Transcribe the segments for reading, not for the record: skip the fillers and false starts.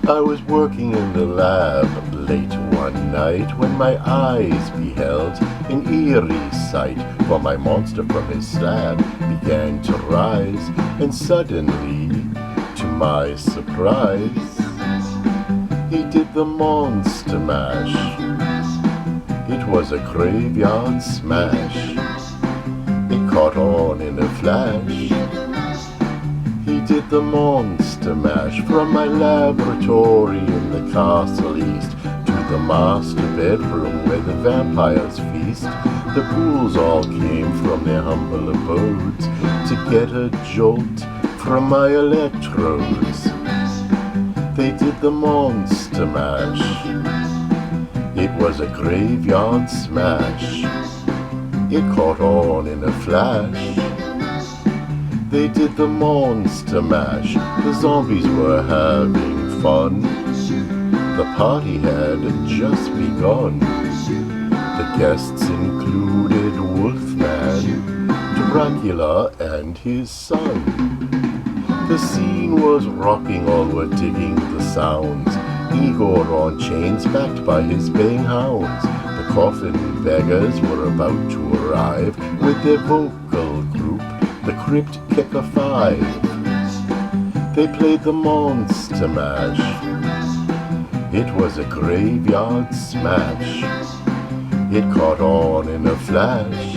I was working in the lab late one night when my eyes beheld an eerie sight, for my monster from his slab began to rise, and suddenly, to my surprise, he did the monster mash. It was a graveyard smash. It caught on in a flash. He did the monster mash from my laboratory in the castle east to the master bedroom where the vampires feast. The ghouls all came from their humble abodes to get a jolt from my electrodes. They did the monster mash. It was a graveyard smash. It caught on in a flash. They did the monster mash. The zombies were having fun. The party had just begun. The guests included Wolfman, Dracula, and his son. The scene was rocking, all were digging the sounds. Igor on chains backed by his baying hounds. The coffin beggars were about to arrive with their vocal group, the Crypt Kicker 5. They played the monster mash. It was a graveyard smash. It caught on in a flash.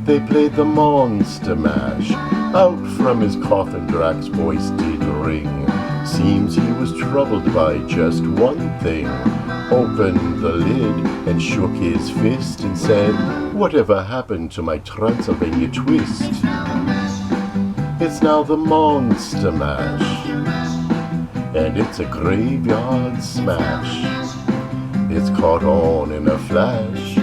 They played the monster mash. Out from his coffin Drac's voice did ring. Seems he was troubled by just one thing. Opened the lid and shook his fist and said, "Whatever happened to my Transylvania twist?" It's now the monster mash, and it's a graveyard smash. It's caught on in a flash.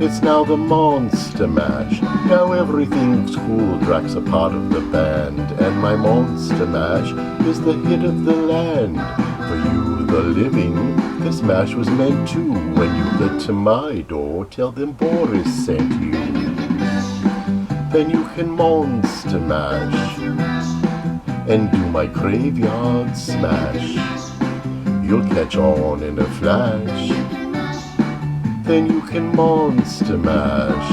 It's now the monster mash. Now everything's cool. Drac's a part of the band, and my monster mash is the hit of the land. For you, the living, this mash was meant to. When you get to my door, tell them Boris sent you. Then you can monster mash and do my graveyard smash. You'll catch on in a flash. Then you can monster mash.